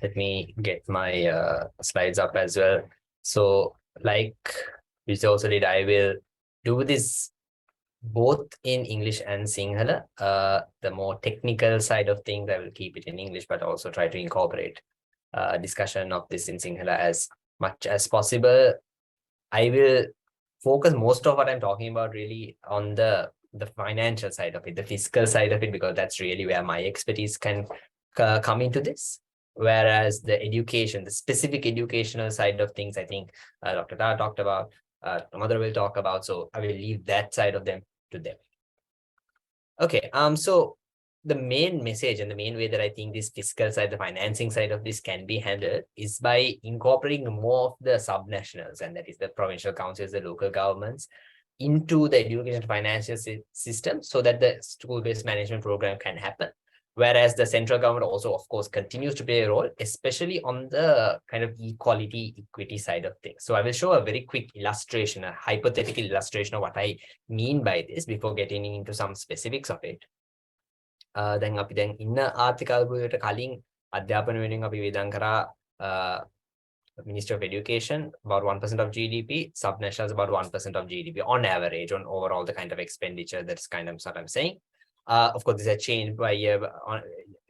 let me get my slides up as well. So like we also did, I will do this both in English and Sinhala. The more technical side of things, I will keep it in English, but also try to incorporate discussion of this in Sinhala as much as possible. I will focus most of what I'm talking about really on the financial side of it, the fiscal side of it, because that's really where my expertise can come into this. Whereas the education, the specific educational side of things, I think Dr. Ta talked about, Mother will talk about, so I will leave that side of them to them. Okay, so the main message and the main way that I think this fiscal side, the financing side of this can be handled is by incorporating more of the subnationals, and that is the provincial councils, the local governments, into the education financial system so that the school-based management program can happen. Whereas the central government also, of course, continues to play a role, especially on the kind of equity side of things. So I will show a very quick illustration, a hypothetical illustration of what I mean by this before getting into some specifics of it. දැන් අපි දැන් ඉන්න ආර්ථික අර්බුදයට කලින් අධ්‍යාපන වෙනුවෙන් අපි වේදම් කරා Ministry of Education about 1% of GDP, subnationals about 1% of GDP on average, on overall the kind of expenditure. That's kind of what I'm saying. Of course, this has changed by year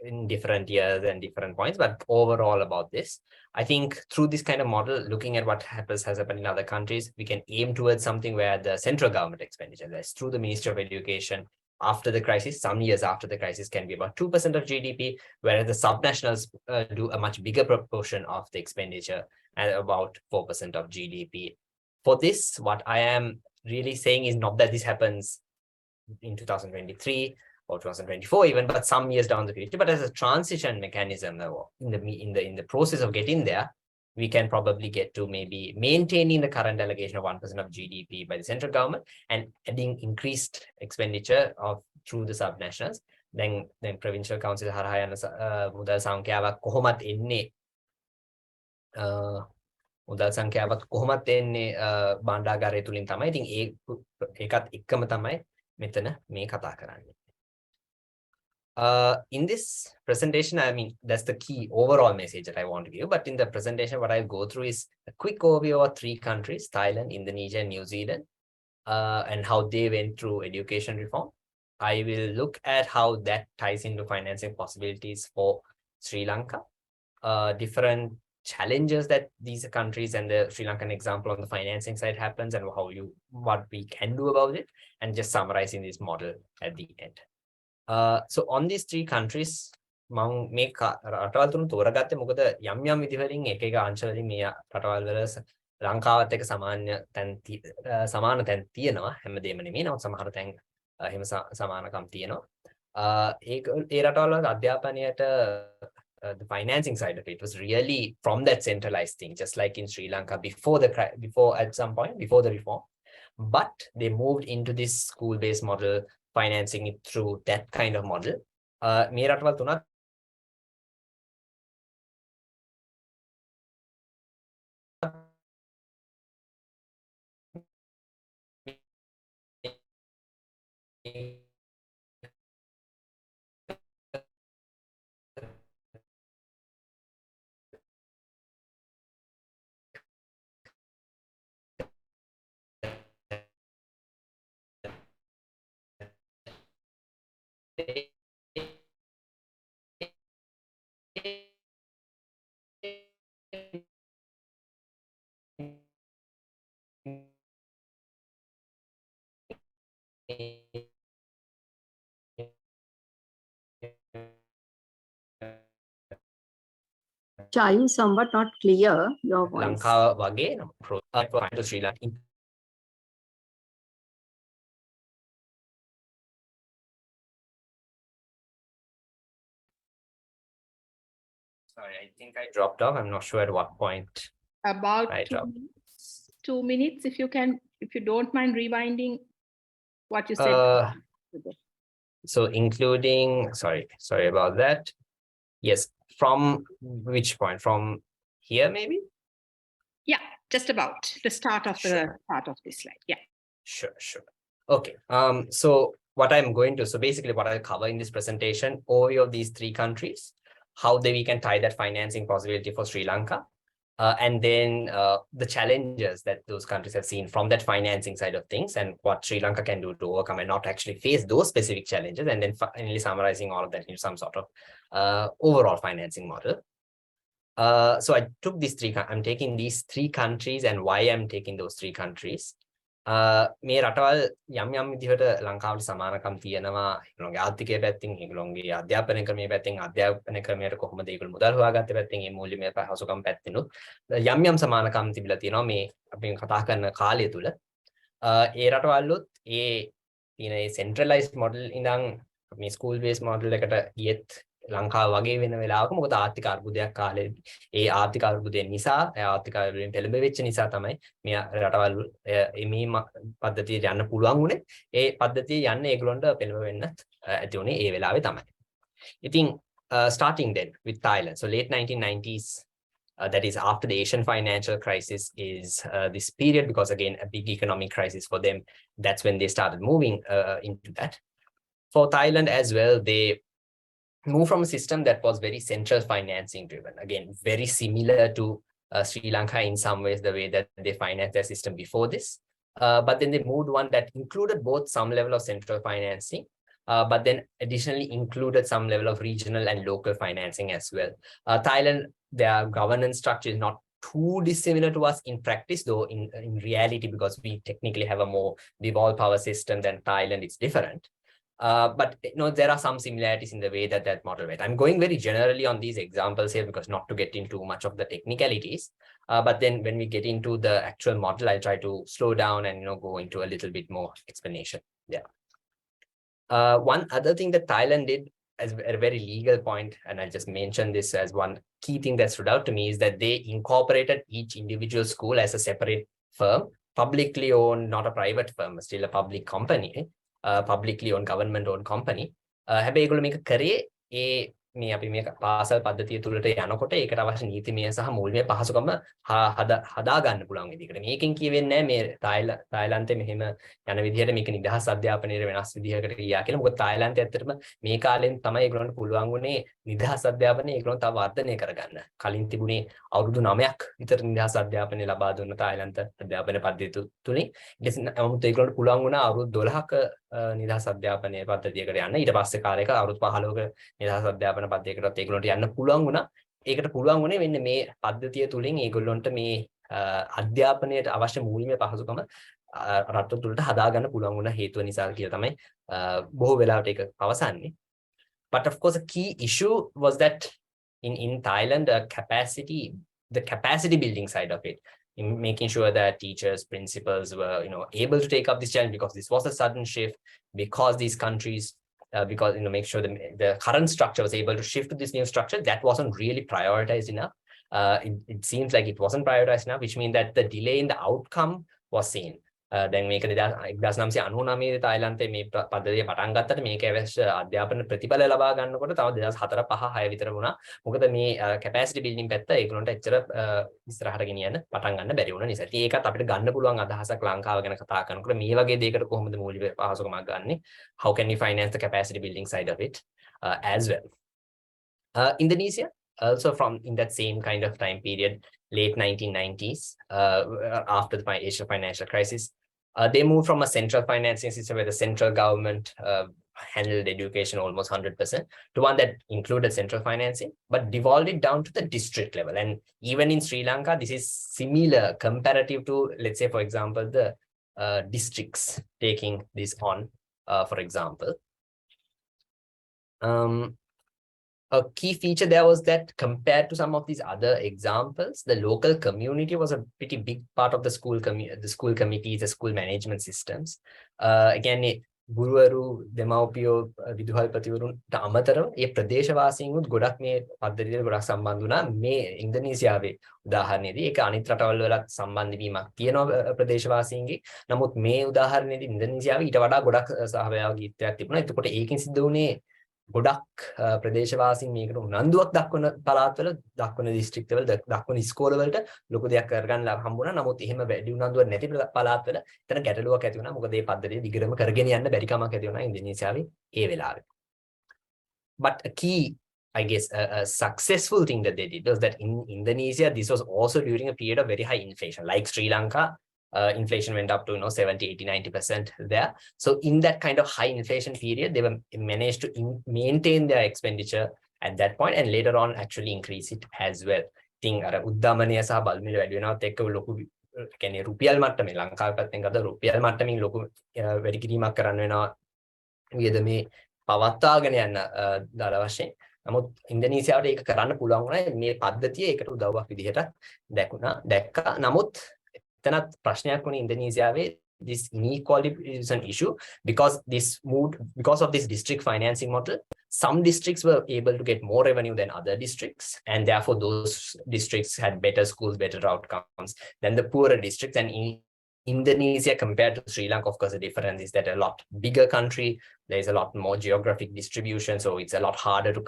in different years and different points, but overall about this, I think through this kind of model, looking at what has happened in other countries, we can aim towards something where the central government expenditure, that's through the Ministry of Education, after the crisis, some years after the crisis, can be about 2% of GDP, whereas the subnationals do a much bigger proportion of the expenditure at about 4% of GDP. For this, what I am really saying is not that this happens in 2023 or 2024 even, but some years down the future, but as a transition mechanism in the process of getting there, we can probably get to maybe maintaining the current allocation of 1% of GDP by the central government and adding increased expenditure through the subnationals. Then provincial council හරහා යන මුදල් සංඛ්‍යාවක් කොහොමත් එන්නේ මුදල් සංඛ්‍යාවක් කොහොමත් එන්නේ භාණ්ඩාගාරය තුලින් තමයි. ඉතින් ඒකත් එක්කම තමයි මෙතන මේ කතා කරන්නේ. In this presentation, I mean, that's the key overall message that I want to give. But in the presentation, what I'll go through is a quick overview of 3 countries, Thailand, Indonesia, and New Zealand, and how they went through education reform. I will look at how that ties into financing possibilities for Sri Lanka, different challenges that these countries and the Sri Lankan example on the financing side happens, and what we can do about it, and just summarizing this model at the end. So on these 3 countries, මම මේ රටවල් තුන තෝරගත්තේ මොකද යම් යම් විදිහකින් එක එක අංශවලින් මේ රටවල් වල ලංකාවත් එක්ක සමාන තැන් තියෙනවා හැමදේම නෙමෙයි නමුත් සමහර තැන් එහෙම සමානකම් තියෙනවා ඒ රටවල් වල අධ්‍යාපනයට the financing side of it was really from that centralized thing, just like in Sri Lanka before at some point before the reform, but they moved into this school-based model, financing it through that kind of model. මේ රටවල් තුනත් Chayu, somewhat not clear, your voice. Lanka wage to Sri Lanka. Sorry, I think I dropped off. I'm not sure at what point. About 2 minutes, if you don't mind rewinding what you said. So including, sorry about that. Yes, from which point? From here, maybe? Yeah, just about the start of the part of this slide. Yeah. Sure. Okay. So basically what I'll cover in this presentation, overview of these 3 countries, how we can tie that financing possibility for Sri Lanka. And then the challenges that those countries have seen from that financing side of things, and what Sri Lanka can do to overcome and not actually face those specific challenges, and then finally summarizing all of that into some sort of overall financing model. So I took these I'm taking these 3 countries and why I'm taking those 3 countries. මේ රටවල් යම් විදිහට ලංකාවට සමානකම් තියෙනවා ඒගොල්ලෝගේ ආර්ථිකය පැත්තෙන් ඒගොල්ලෝගේ අධ්‍යාපන ක්‍රමයේ පැත්තෙන් අධ්‍යාපන ක්‍රමයට කොහොමද ඒගොල්ලෝ මුදල් හොයාගත්තේ පැත්තෙන් මේ මූල්‍යමය පහසුකම් පැත්තෙනුත් යම් සමානකම් තිබිලා තියෙනවා මේ අපි කතා කරන කාලය තුල ඒ රටවල්ලොත් ඒ තියෙන ඒ සෙන්ට්‍රලයිස්ඩ් මොඩල් ඉඳන් මේ ස්කූල් බේස් මොඩල් එකට ගියෙත් ලංකාව වගේ වෙන වෙලාවක මොකද ආර්ථික අර්බුදයක් කාලේ ඒ ආර්ථික අර්බුදයෙන් නිසා ආර්ථික අර්බුදයෙන් පෙළඹෙච්ච නිසා තමයි මේ රටවල් මේ පද්ධතියට යන්න පුළුවන් උනේ ඒ පද්ධතිය යන්න ඒගොල්ලන්ට පෙළඹෙන්න ඇති උනේ ඒ වෙලාවේ තමයි. ඉතින් starting then with Thailand, so late 1990s, that is after the Asian financial crisis is this period, because again a big economic crisis for them, that's when they started moving into that. For Thailand as well, they move from a system that was very central financing driven, again very similar to Sri Lanka in some ways, the way that they financed their system before this, but then they moved one that included both some level of central financing, but then additionally included some level of regional and local financing as well. Thailand, their governance structure is not too dissimilar to us in practice, though in reality, because we technically have a more devolved power system than Thailand, it's different. But there are some similarities in the way that model went. I'm going very generally on these examples here because not to get into much of the technicalities. But then when we get into the actual model, I'll try to slow down and go into a little bit more explanation. Yeah. One other thing that Thailand did as a very legal point, and I'll just mention this as one key thing that stood out to me, is that they incorporated each individual school as a separate firm, publicly owned, not a private firm, still a public company. Publicly owned, government owned company. හැබැයි ඒගොල්ලෝ මේක කරේ ඒ මේ අපි මේ පාසල් පද්ධතිය තුලට යනකොට ඒකට අවශ්‍ය නීතිමය සහ මූල්‍ය පහසුකම් හදා ගන්න පුළුවන් විදිහකට. මේකෙන් කියවෙන්නේ නැහැ මේ තායිලන්තේ මෙහෙම යන විදිහට මේක නිදහස් අධ්‍යාපනයේ වෙනස් විදිහකට ගියා කියලා. මොකද තායිලන්තේ ඇත්තටම මේ කාලෙන් තමයි ඒගොල්ලන්ට පුළුවන් වුණේ නිදහස් අධ්‍යාපනය ඒගොල්ලෝ තව වර්ධනය කරගන්න. කලින් තිබුණේ අවුරුදු 9ක් විතර නිදහස් අධ්‍යාපනය ලබා දුන්න තායිලන්ත අධ්‍යාපන පද්ධතිය තුලින්. ඊට පස්සේ නමුත් ඒගොල්ලන්ට පුළුවන් වුණා අවුරුදු 12ක නිදහස් අධ්‍යාපනයේ පද්ධතියකට යන්න. ඊට පස්සේ කාලයක අවුරුදු 15ක නිදහස් අධ්‍යාපන පද්ධතියකටත් ඒගොල්ලන්ට යන්න පුළුවන් වුණා. ඒකට පුළුවන් වුණේ මෙන්න මේ පද්ධතිය තුලින් ඒගොල්ලන්ට මේ අධ්‍යාපනයට අවශ්‍ය මූලික පහසුකම රට තුළට හදා ගන්න පුළුවන් වුණ හේතුව නිසා කියලා තමයි බොහෝ වෙලාවට ඒක පවසන්නේ. But of course a key issue was that in Thailand the capacity building side of it, in making sure that teachers, principals were able to take up this challenge, because this was a sudden shift, because these countries because make sure the current structure was able to shift to this new structure, that wasn't really prioritized enough. It seems like it wasn't prioritized enough, which means that the delay in the outcome was seen. දැන් මේක 1999 තායිලන්තේ මේ පද්ධතිය පටන් ගත්තට මේක අවශ්‍ය අධ්‍යාපන ප්‍රතිඵල ලබා ගන්නකොට තව 2004 5 6 විතර වුණා. මොකද මේ කැපැසිටි බිල්ඩින් පැත්ත ඒගොල්ලන්ට එච්චර ඉස්සරහට ගෙනියන්න පටන් ගන්න බැරි වුණා නිසා. ඉතින් ඒකත් අපිට ගන්න පුළුවන් අදහසක් ලංකාව ගැන කතා කරනකොට මේ වගේ දෙයකට කොහොමද මූලික පහසුකමක් ගන්නෙ? How can we finance the capacity building side of it as well? Indonesia, also from in that same kind of time period, late 1990s, after the Asian financial crisis, they moved from a central financing system where the central government handled education almost 100% to one that included central financing, but devolved it down to the district level. And even in Sri Lanka, this is similar comparative to, let's say, for example, the districts taking this on, for example. A key feature there was that compared to some of these other examples, the local community was a pretty big part of the school committees, the school management systems. Again, ගුරුවරු දෙමව්පියෝ විදුහල්පතිවරුන්ට අමතරව ඒ ප්‍රදේශවාසීන්ුත් ගොඩක් මේ පද්ධතියට ගොඩක් සම්බන්ධ වුණා. මේ ඉන්දෝනේසියාවේ උදාහරණයේදී ඒක අනිත් රටවල් වලත් සම්බන්ධ වීමක් තියෙනවා ප්‍රදේශවාසීන්ගේ. නමුත් මේ උදාහරණයේදී ඉන්දෝනේසියාවේ ඊට වඩා ගොඩක් සහභාගීත්වයක් තිබුණා. එතකොට ඒකෙන් සිද්ධ වුණේ ගොඩක් ප්‍රදේශවාසීන් මේකට උනන්දුවක් දක්වන පළාත්වල, දක්වන දිස්ත්‍රික්කවල, දක්වන ඉස්කෝලවලට ලොකු දෙයක් කරගන්න හම්බුණා. නමුත් එහෙම වැඩි උනන්දුවක් නැති පළාත්වල එතන ගැටලුවක් ඇති වුණා. මොකද මේ පද්ධතිය දිගටම කරගෙන යන්න බැරි කමක් ඇති වුණා ඉන්දෝනේසියාවේ ඒ වෙලාවේ. But a key I guess a successful thing that they did was that in Indonesia, this was also during a period of very high inflation, like Sri Lanka. Inflation went up to 70, 80, 90% there. So in that kind of high inflation period, they were managed to maintain their expenditure at that point and later on actually increase it as well. Thing අර උද්දමනය සහ බල්මිල වැඩි වෙනවත් එක්ක ලොකු කියන්නේ රුපියල් මට්ටමේ ලංකාවේ පැත්තෙන් ගත්ත රුපියල් මට්ටමින් ලොකු වැඩි කිරීමක් කරන්න වෙනවා වියදමේ පවත්වාගෙන යන්න දර වශයෙන්. නමුත් ඉන්දෝනේසියාවට ඒක කරන්න පුළුවන් වුණා මේ පද්ධතිය ඒකට උදව්වක් විදිහට දැක්කා. නමුත් එතනත් ප්‍රශ්නයක් වුණේ ඉන්දෝනේසියාවේ this inequality is an issue because of this district financing model. Some districts were able to get more revenue than other districts, and therefore those districts had better schools, better outcomes than the poorer districts. And in Indonesia compared to Sri Lanka, of course, the difference is that a lot bigger country, there's a lot more geographic distribution, so it's a lot harder to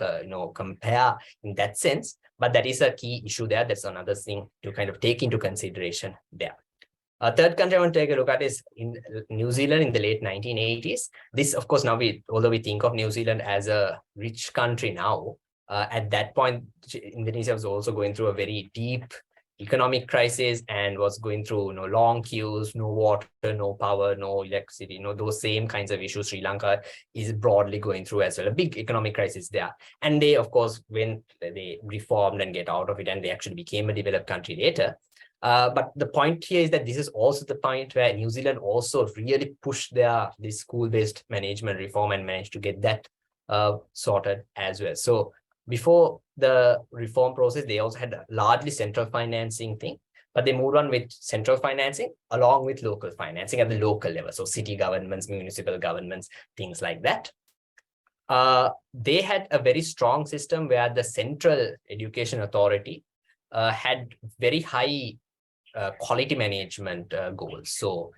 compare in that sense. But that is a key issue there. That's another thing to kind of take into consideration there. A third country I want to take a look at is in New Zealand in the late 1980s. This, of course, now although we think of New Zealand as a rich country now, at that point, Indonesia was also going through a very deep economic crisis and was going through long queues, no water, no power, no electricity, those same kinds of issues Sri Lanka is broadly going through as well, a big economic crisis there. And they, of course, when they reformed and get out of it and they actually became a developed country later. But the point here is that this is also the point where New Zealand also really pushed this school-based management reform and managed to get that sorted as well. So before the reform process, they also had a largely central financing thing, but they moved on with central financing along with local financing at the local level. So city governments, municipal governments, things like that. They had a very strong system where the Central Education Authority had very high quality management goals. So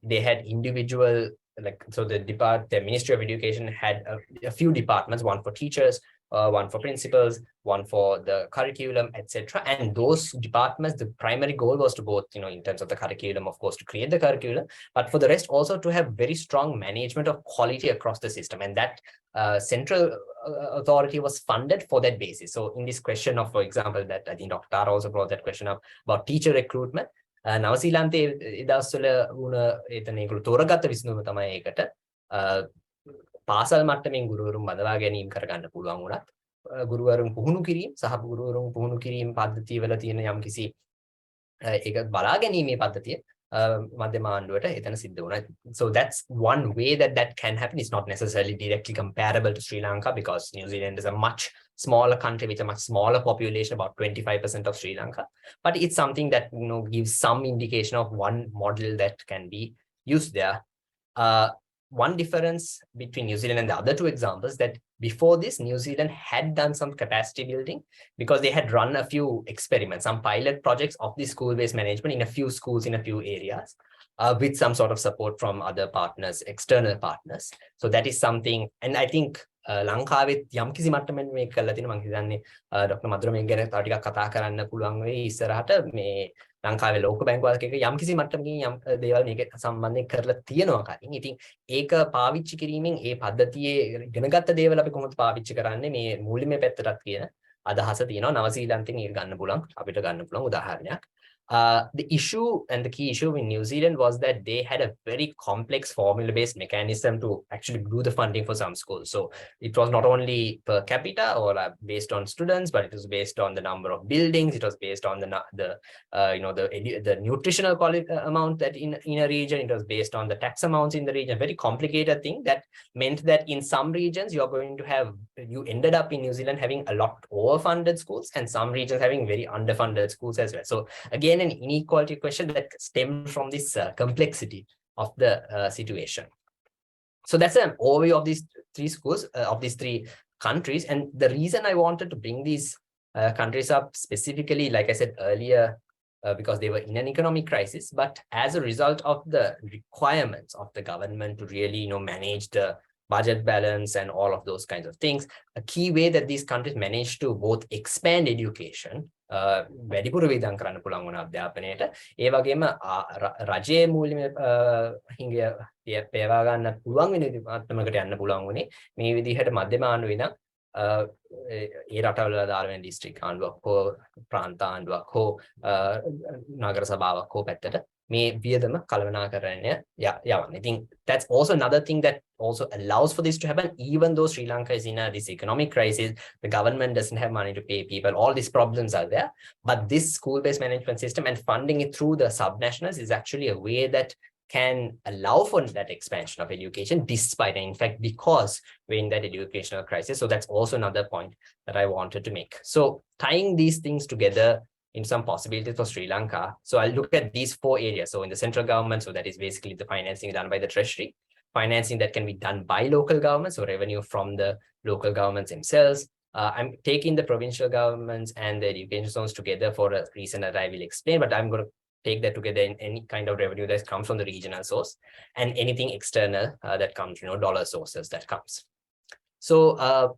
they had individual, the Ministry of Education had a few departments, one for teachers, one for principals, one for the curriculum, etc. And those departments, the primary goal was to both, in terms of the curriculum, of course, to create the curriculum, but for the rest also to have very strong management of quality across the system. And that central authority was funded for that basis. So in this question of, for example, that I think Dr. Tara also brought that question up about teacher recruitment. නවසීලන්තයේ දවස්වල වුණ එතන ඒගොල්ලෝ තෝරගත්ත විසඳුම තමයි ඒකට පාසල් මට්ටමින් ගුරුවරුන් බදවා ගැනීම කරගන්න පුළුවන් වුණත් ගුරුවරුන් පුහුණු කිරීම සහ ගුරුවරුන් පුහුණු කිරීම පද්ධතියවල තියෙන යම්කිසි ඒක බලා ගැනීමේ පද්ධතිය මධ්‍යම ආණ්ඩුවට එතන සිද්ධ වුණා. So that's one way that can happen. It's not necessarily directly comparable to Sri Lanka because New Zealand is a much smaller country with a much smaller population, about 25% of Sri Lanka. But it's something that gives some indication of one model that can be used there. One difference between New Zealand and the other two examples that before this, New Zealand had done some capacity building because they had run a few experiments, some pilot projects of the school-based management in a few schools in a few areas with some sort of support from other partners, external partners. So that is something, and I think ලංකාවෙත් යම්කිසි මට්ටමෙන් මේක කරලා තියෙනවා. මම හිතන්නේ doctor මදුර මේක ගැන තව ටිකක් කතා කරන්න පුළුවන් වෙයි ඉස්සරහට. මේ ලංකාවේ ලෝක බැංකුවත් එක්ක යම්කිසි මට්ටමකින් යම් දේවල් මේක සම්බන්ධයෙන් කරලා තියෙනවා කලින්. ඉතින් ඒක පාවිච්චි කිරීමෙන් ඒ පද්ධතියේ ඉගෙනගත්ත දේවල් අපි කොහොමද පාවිච්චි කරන්නේ මේ මූලිකම පැත්තටත් කියන අදහස තියෙනවා. නවසීලන්තෙන් ඒක ගන්න පුළුවන්, අපිට ගන්න පුළුවන් උදාහරණයක්. The issue and the key issue in New Zealand was that they had a very complex formula-based mechanism to actually do the funding for some schools. So it was not only per capita or based on students, but it was based on the number of buildings. It was based on the nutritional quality amount that in a region. It was based on the tax amounts in the region. Very complicated thing that meant that in some regions you ended up in New Zealand having a lot overfunded schools and some regions having very underfunded schools as well. So again, an inequality question that stems from this complexity of the situation. So that's an overview of these three schools, of these three countries. And the reason I wanted to bring these countries up specifically, like I said earlier, because they were in an economic crisis, but as a result of the requirements of the government to really manage the budget balance and all of those kinds of things, a key way that these countries managed to both expand education, වැඩිපුර වියදම් කරන්න පුළුවන් වුණ අධ්‍යාපනයට, ඒ වගේම රජයේ මූල්‍ය හිඟය පේවා ගන්න පුළුවන් වෙන මට්ටමකට යන්න පුළුවන් වුණේ මේ විදිහට මධ්‍යම ආණ්ඩුවේ ඉඳන් ඒ රටවල දාලා වෙන district ආණ්ඩුවක් හෝ ප්‍රාන්ත ආණ්ඩුවක් හෝ නගර සභාවක් හෝ පැත්තට මේ වියදම කළමනාකරණය යවන්න. I think that's also another thing that also allows for this to happen, even though Sri Lanka is in this economic crisis, the government doesn't have money to pay people, all these problems are there. But this school-based management system and funding it through the subnationals is actually a way that can allow for that expansion of education despite, and in fact, because we're in that educational crisis. So that's also another point that I wanted to make. So tying these things together in some possibilities for Sri Lanka. So I'll look at these 4 areas. So in the central government, so that is basically the financing done by the treasury, financing that can be done by local governments, so revenue from the local governments themselves. I'm taking the provincial governments and the education zones together for a reason that I will explain, but I'm going to take that together in any kind of revenue that comes from the regional source and anything external that comes, dollar sources that comes. So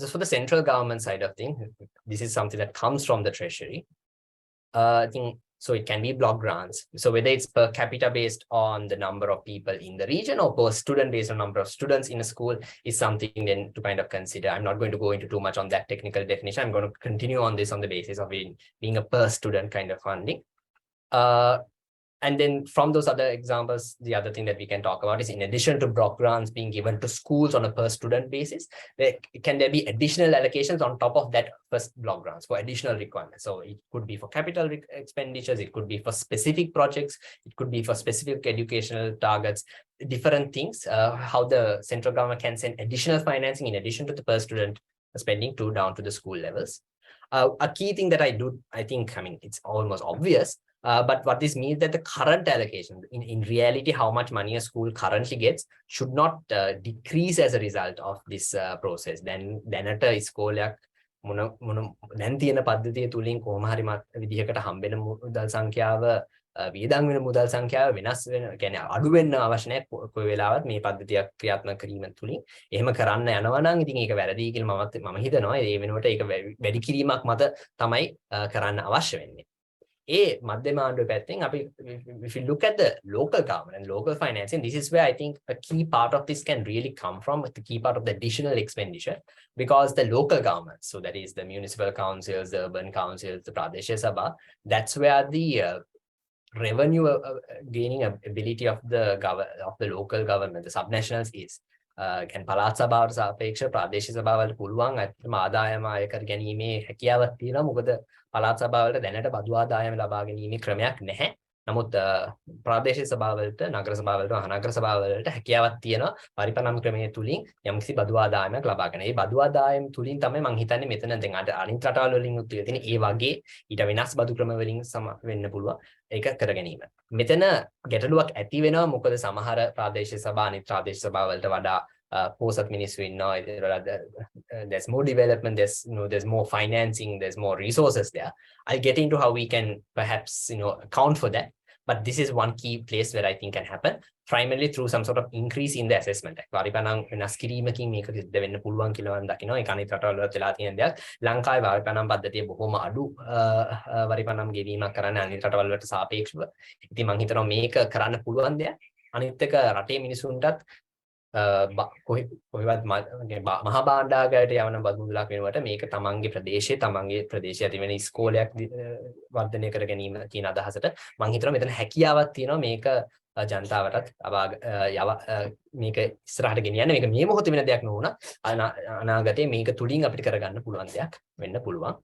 just for the central government side of things, this is something that comes from the treasury. I think so it can be block grants. So whether it's per capita based on the number of people in the region or per student based on number of students in a school is something then to kind of consider. I'm not going to go into too much on that technical definition. I'm going to continue on this on the basis of it being a per student kind of funding. And then from those other examples, the other thing that we can talk about is in addition to block grants being given to schools on a per student basis, can there be additional allocations on top of that first block grants for additional requirements? So it could be for capital expenditures, it could be for specific projects, it could be for specific educational targets, different things, how the central government can send additional financing in addition to the per student spending down to the school levels. A key thing that I think, it's almost obvious, but what this means that the current allocation, in reality, how much money a school currently gets should not decrease as a result of this process. Then දැනට ඉස්කෝලයක් දැන් තියෙන පද්ධතිය තුලින් කොහොම හරි විදිහකට හම්බෙන මුදල් සංඛ්‍යාව වියදම් වෙන මුදල් සංඛ්‍යාව වෙනස් වෙන, කියන්නේ අඩු වෙන්න අවශ්‍ය නැහැ කොයි වෙලාවත් මේ පද්ධතිය ක්‍රියාත්මක කිරීම තුලින්. එහෙම කරන්න යනවා නම් ඉතින් ඒක වැරදි කියලා මම හිතනවා. ඒ වෙනුවට ඒක වැඩි කිරීමක් මත තමයි කරන්න අවශ්‍ය වෙන්නේ. මධ්‍යම ආණ්ඩුවේ පැත්තෙන් අපි, if you look at the local government and local financing, this is where I think a key part of this can really come from, the key part of the additional expenditure, because the local government, so that is the municipal councils, the urban councils, the Pradesh Sabha, that's where the revenue gaining ability of the local government, the subnationals is. Can පළාත් සභාවට සාපේක්ෂව ප්‍රාදේශීය සභාවලට පුළුවන් අත්‍යවශ්‍යම ආදායම අය කර ගැනීමේ හැකියාවක් තියෙනවා. මොකද පළාත් සභාවලට දැනට බදු ආදායම ලබා ගැනීමේ ක්‍රමයක් නැහැ. නමුත් ප්‍රාදේශීය සභාවලට, නගර සභාවලට, මහනගර සභාවලට හැකියාවක් තියෙනවා පරිපනම් ක්‍රමයේ තුලින් යම්කිසි බදු ආදායමක් ලබා ගන්න. මේ බදු ආදායම තුලින් තමයි මම හිතන්නේ මෙතන දැන් අනිත් රටවල් වලින් උත් තියෙන ඒ වගේ ඊට වෙනස් බදු ක්‍රම වලින් වෙන්න පුළුවන් ඒක කර ගැනීම. මෙතන ගැටලුවක් ඇති වෙනවා. මොකද සමහර ප්‍රාදේශීය සභා අනිත් ප්‍රාදේශීය සභාවලට වඩා පොසත් මිනිස්සු ඉන්නවා. There's more development, there's more financing, there's more resources there. I'll get into how we can perhaps account for that. But this is one key place where I think can happen, primarily through some sort of increase in the assessment. පරිපණම් වෙනස් කිරීමකින් මේක සිද්ධ වෙන්න පුළුවන් කියලා මම දකිනවා. ඒක අනිත් රටවල් වල වෙලා තියෙන දෙයක්. ලංකාවේ පරිපණම් පද්ධතිය බොහොම අඩු පරිපණම් ගෙවීමක් කරන්න අනිත් රටවල් වලට සාපේක්ෂව. ඉතින් මම හිතනවා මේක කරන්න පුළුවන් දෙයක්. අනිත් එක රටේ මිනිසුන්ටත් කොහෙවත් මහා භාණ්ඩාගාරයට යවන බදු මුදලක් වෙනුවට මේක තමන්ගේ ප්‍රදේශයේ ඇති වෙන ඉස්කෝලයක් වර්ධනය කර ගැනීම කියන අදහසට මම හිතනවා මෙතන හැකියාවක් තියෙනවා මේක ජනතාවටත් මේක ඉස්සරහට ගෙනියන්න. මේක මේ මොහොතේ වෙන දෙයක් නෙවුණා. අනාගතයේ මේක තුලින් අපිට කරගන්න පුළුවන් දෙයක් වෙන්න පුළුවන්.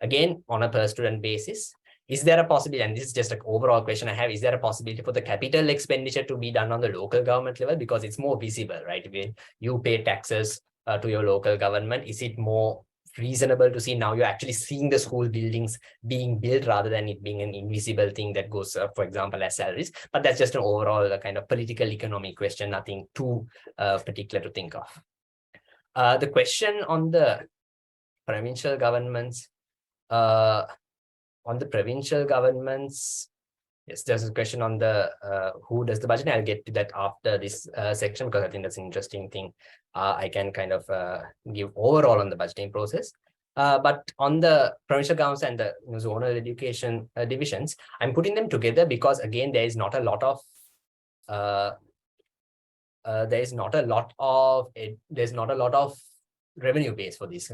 Again, on a per student basis, is there a possibility, and this is just an overall question I have, is there a possibility for the capital expenditure to be done on the local government level? Because it's more visible, right? When you pay taxes to your local government, is it more reasonable to see now you're actually seeing the school buildings being built rather than it being an invisible thing that goes, for example, as salaries? But that's just an overall kind of political economic question, nothing too particular to think of. The question on the provincial governments, yes, there's a question on the who does the budgeting. I'll get to that after this section because I think that's an interesting thing. I can kind of give overall on the budgeting process. But on the provincial governments and the zonal education divisions, I'm putting them together because again, there's not a lot of revenue base for these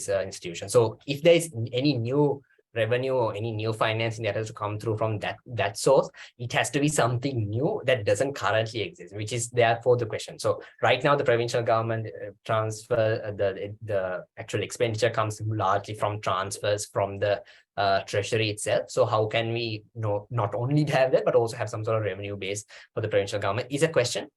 institutions. So if there is any new revenue or any new financing that has to come through from that source, it has to be something new that doesn't currently exist, which is therefore the question. So right now the provincial government transfer, the actual expenditure comes largely from transfers from the treasury itself. So how can we not only have that but also have some sort of revenue base for the provincial government is a question.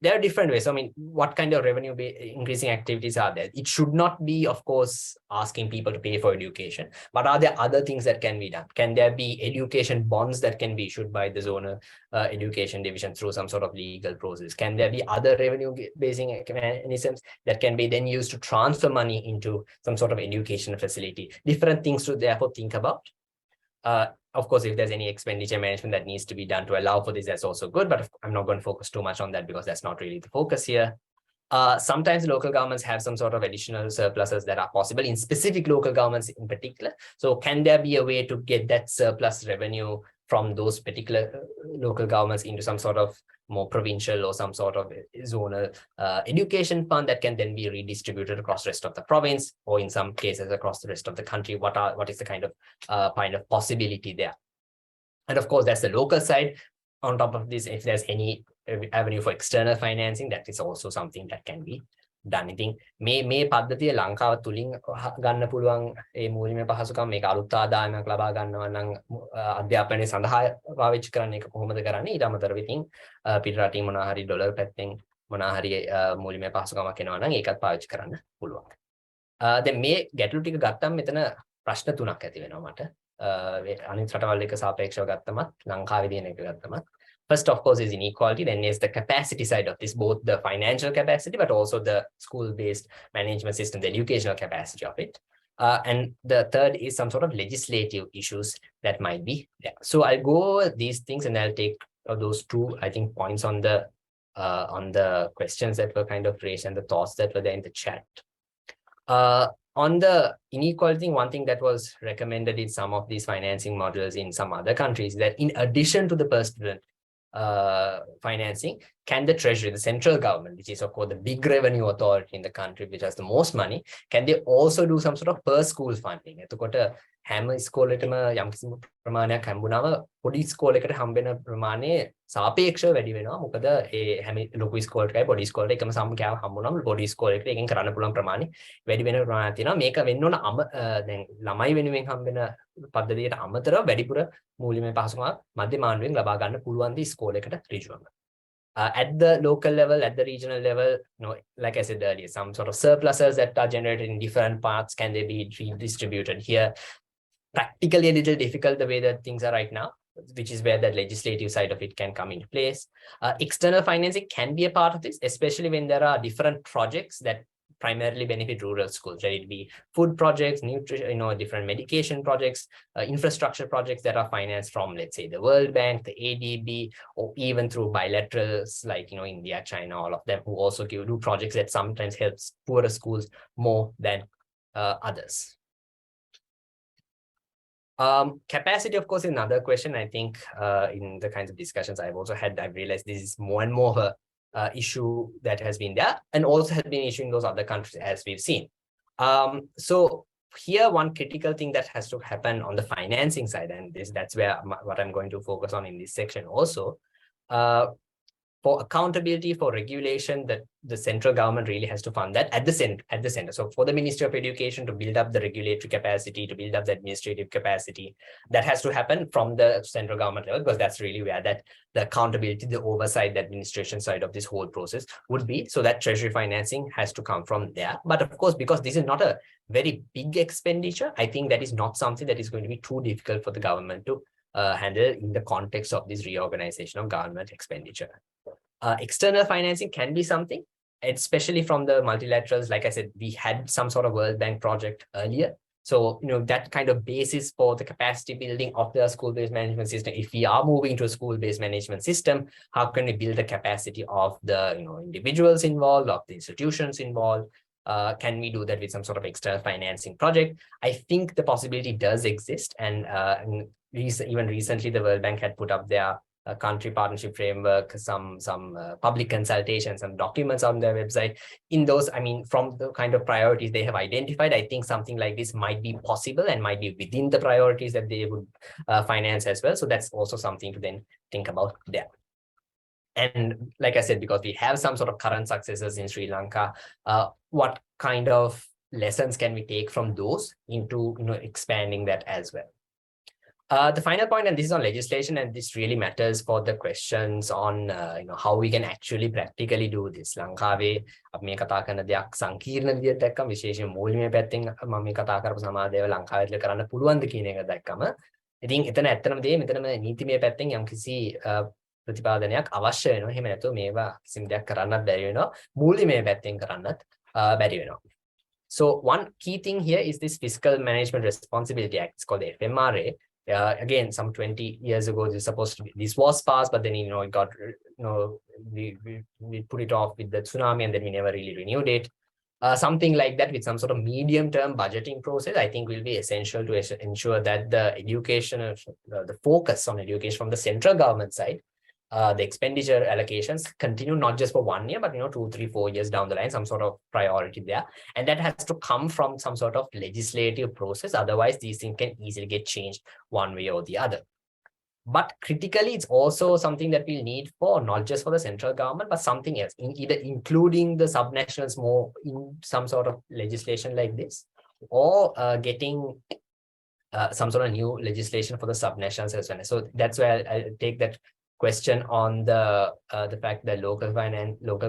There are different ways. I mean, what kind of revenue increasing activities are there? It should not be, of course, asking people to pay for education, but are there other things that can be done? Can there be education bonds that can be issued by the zonal education division through some sort of legal process? Can there be other revenue basing mechanisms that can be then used to transfer money into some sort of education facility? Different things to therefore think about. Of course, if there's any expenditure management that needs to be done to allow for this, that's also good, but I'm not going to focus too much on that because that's not really the focus here. Sometimes local governments have some sort of additional surpluses that are possible in specific local governments in particular. So can there be a way to get that surplus revenue from those particular local governments into some sort of more provincial or some sort of zonal education fund that can then be redistributed across the rest of the province, or in some cases across the rest of the country? What is the kind of possibility there? And of course, that's the local side. On top of this, if there's any avenue for external financing, that is also something that can be done. ඉතින් මේ පද්ධතිය ලංකාව තුලින් ගන්න පුළුවන් ඒ මූලික පහසුකම් මේක අලුත් ආදායමක් ලබා ගන්නවා නම් අධ්‍යාපනයේ සඳහා පාවිච්චි කරන්න එක කොහොමද කරන්නේ? ඊට අමතරව ඉතින් පිට රටින් මොනවා හරි ඩොලර් පැත්තෙන් මොනවා හරි මූලික පහසුකමක් එනවා නම් ඒකත් පාවිච්චි කරන්න පුළුවන්. දැන් මේ ගැටලු ටික ගත්තම මෙතන ප්‍රශ්න තුනක් ඇති වෙනවා මට. අනිත් රටවල් එක සාපේක්ෂව ගත්තමත් ලංකාවේ තියෙන එක ගත්තමත්. First, of course, is inequality. Then is the capacity side of this, both the financial capacity, but also the school-based management system, the educational capacity of it. And the third is some sort of legislative issues that might be there. So I'll go over these things and I'll take those two, I think, points on the questions that were kind of raised and the thoughts that were there in the chat. On the inequality, one thing that was recommended in some of these financing models in some other countries, that in addition to the personal financing, can the treasury, the central government, which is of course the big revenue authority in the country, which has the most money, can they also do some sort of per school funding? එතකොට හැම ස්කෝලෙටම යම්කිසි ප්‍රමාණයක් හම්බුනම පොඩි ස්කෝලයකට හම්බෙන ප්‍රමාණය සාපේක්ෂව වැඩි වෙනවා. මොකද ඒ හැම ලොකු ස්කෝලයකයි පොඩි ස්කෝලයක එකම සංඛ්‍යාව හම්බුනම පොඩි ස්කෝලයකට එකෙන් කරන්න පුළුවන් ප්‍රමාණය වැඩි වෙන ප්‍රමාණයක් තියෙනවා. මේක වෙන්න ඕන දැන් ළමයි වෙනුවෙන් හම්බෙන පද්ධතියට අමතරව වැඩිපුර මූලික පහසුකම් මධ්‍ය මාණ්ඩුවෙන් ලබා ගන්න පුළුවන් දී ස්කෝලයකට ඍජුවම. At the local level, at the regional level, like I said earlier, some sort of surpluses that are generated in different parts, can they be redistributed here? Practically a little difficult the way that things are right now, which is where the legislative side of it can come into place. External financing can be a part of this, especially when there are different projects that primarily benefit rural schools, whether it be food projects, nutrition, different medication projects, infrastructure projects that are financed from, let's say, the World Bank, the ADB, or even through bilaterals like, India, China, all of them, who also do projects that sometimes helps poorer schools more than others. Capacity, of course, is another question. I think in the kinds of discussions I've also had, I've realized this is more and more issue that has been there and also has been issue in those other countries, as we've seen. So here, one critical thing that has to happen on the financing side, and that's where what I'm going to focus on in this section also, for accountability, for regulation, that the central government really has to fund that at the center. So for the Ministry of Education to build up the regulatory capacity, to build up the administrative capacity, that has to happen from the central government level, because that's really where the accountability, the oversight, the administration side of this whole process would be. So that treasury financing has to come from there. But of course, because this is not a very big expenditure, I think that is not something that is going to be too difficult for the government to handle in the context of this reorganization of government expenditure. External financing can be something, especially from the multilaterals. Like I said, we had some sort of World Bank project earlier. So, that kind of basis for the capacity building of the school-based management system. If we are moving to a school-based management system, how can we build the capacity of the individuals involved, of the institutions involved? Can we do that with some sort of external financing project? I think the possibility does exist. And even recently, the World Bank had put up their country partnership framework, some public consultations, some documents on their website. In those, I mean, from the kind of priorities they have identified, I think something like this might be possible and might be within the priorities that they would finance as well. So that's also something to then think about there. And like I said, because we have some sort of current successes in Sri Lanka, what kind of lessons can we take from those into expanding that as well? The final point, and this is on legislation, and this really matters for the questions on how we can actually practically do this. ලංකාවේ අපි මේ කතා කරන දෙයක් සංකීර්ණ විදිහට දැක්කම විශේෂයෙන් මූලිකමය පැත්තෙන් මම මේ කතා කරපු සමාදේව ලංකාවේ කරන්න පුළුවන්ද කියන එක දැක්කම ඉතින් එතන ඇත්තටම දේ මෙතනම නීතිමය පැත්තෙන් යම්කිසි ප්‍රතිපාදනයක් අවශ්‍ය වෙනවා. එහෙම නැතුව මේවා කිසිම දෙයක් කරන්නත් බැරි වෙනවා. මූලිකමය පැත්තෙන් කරන්නත් බැරි වෙනවා. So one key thing here is this Fiscal Management Responsibility Act. It's called the FMRA. Again, some 20 years ago, this was passed, but then it got we put it off with the tsunami, and then we never really renewed it. Something like that with some sort of medium-term budgeting process, I think will be essential to ensure that the education, the focus on education from the central government side, the expenditure allocations continue not just for 1 year, but 2, 3, 4 years down the line, some sort of priority there. And that has to come from some sort of legislative process. Otherwise, these things can easily get changed one way or the other. But critically, it's also something that we'll need for not just for the central government, but something else, either including the subnationals more in some sort of legislation like this, or getting some sort of new legislation for the subnationals as well. So that's where I take that question on the fact that local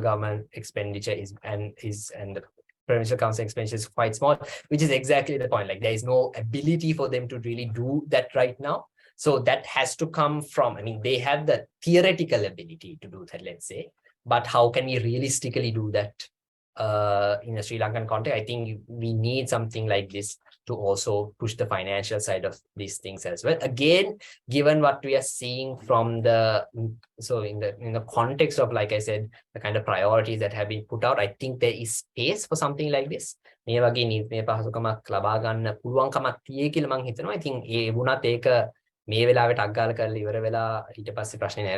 government expenditure and the provincial council expenditure is quite small, which is exactly the point. Like there is no ability for them to really do that right now. So that has to come from, I mean, they have the theoretical ability to do that, let's say, but how can we realistically do that in a Sri Lankan context? I think we need something like this to also push the financial side of these things as well. Again, given what we are seeing from the, so in the context of, like I said, the kind of priorities that have been put out, I think there is space for something like this. මේ වගේ නීතිමය පහසුකමක් ලබා ගන්න පුළුවන්කමක් තියෙයි කියලා මම හිතනවා. ඉතින් ඒ වුණත් ඒක මේ වෙලාවට අග්ගාල කරලා ඉවර වෙලා ඊට පස්සේ ප්‍රශ්නේ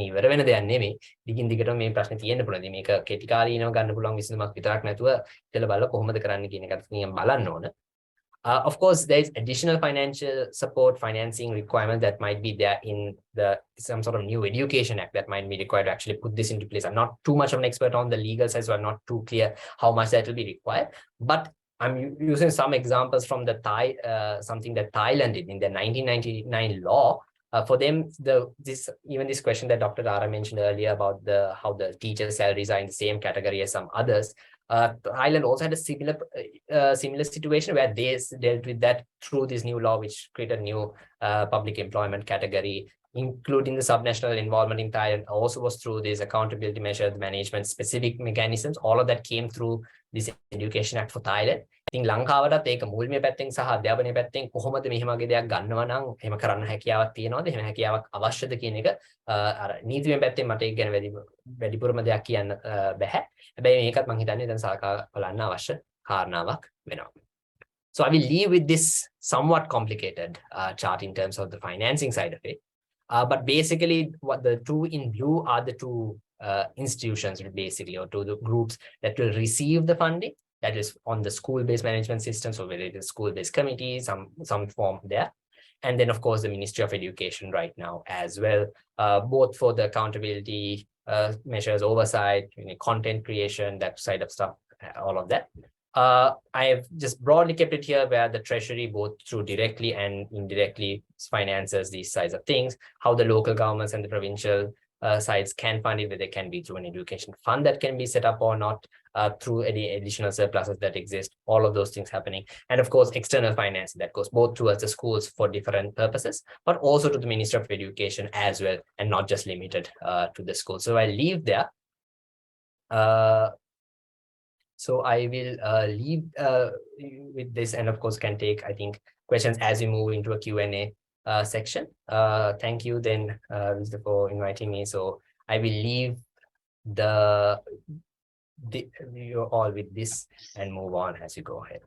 ඉවර වෙන දෙයක් නෙමෙයි. දිගින් දිගටම මේ ප්‍රශ්නේ තියෙන්න පුළුවන්. ඉතින් මේක කෙටි කාලීනව ගන්න පුළුවන් විසඳුමක් විතරක් නැතුව ඉතල බලලා කොහොමද කරන්න කියන එකත් නිකන් බලන්න ඕන. Of course, there is additional financial support, financing requirement that might be there in some sort of new education act that might be required to actually put this into place. I'm not too much of an expert on the legal side, so I'm not too clear how much that will be required. But I'm using some examples from the something that Thailand did in the 1999 law. For them, this question that Dr. Ara mentioned earlier about how the teacher salaries are in the same category as some others. Thailand also had a similar situation where they dealt with that through this new law, which created a new public employment category, including the subnational involvement in Thailand. Also was through this accountability measures, management specific mechanisms. All of that came through this Education Act for Thailand. I think ලංකාවටත් ඒක මුල්මය පැත්තෙන් සහ අධ්‍යාපනය පැත්තෙන් කොහොමද මෙහෙම වගේ දෙයක් ගන්නවා නම් එහෙම කරන්න හැකියාවක් තියෙනවද එහෙම හැකියාවක් අවශ්‍යද කියන එක අර නීතිමය පැත්තෙන් මට ඒක ගැන වැඩිපුරම දෙයක් කියන්න බෑ. හැබැයි මේකත් මම හිතන්නේ දැන් සලකා බලන්න අවශ්‍ය කාරණාවක් වෙනවා. So I will leave with this somewhat complicated chart in terms of the financing side of it. But basically, what the two in blue are the two institutions, basically, or two the groups that will receive the funding. That is on the school-based management system, so whether it is school-based committee, some form there. And then, of course, the Ministry of Education right now as well, both for the accountability measures, oversight, content creation, that side of stuff, all of that. I have just broadly kept it here where the Treasury, both through directly and indirectly, finances these sides of things, how the local governments and the provincial sides can fund it, whether it can be through an education fund that can be set up or not, through any additional surpluses that exist, all of those things happening. And of course, external financing that goes both towards the schools for different purposes, but also to the Ministry of Education as well, and not just limited to the school. So I leave there. So I will leave with this, and of course can take, I think, questions as we move into a Q&A section. Thank you then, Mr. for inviting me. So I will leave you all with this and move on as you go ahead.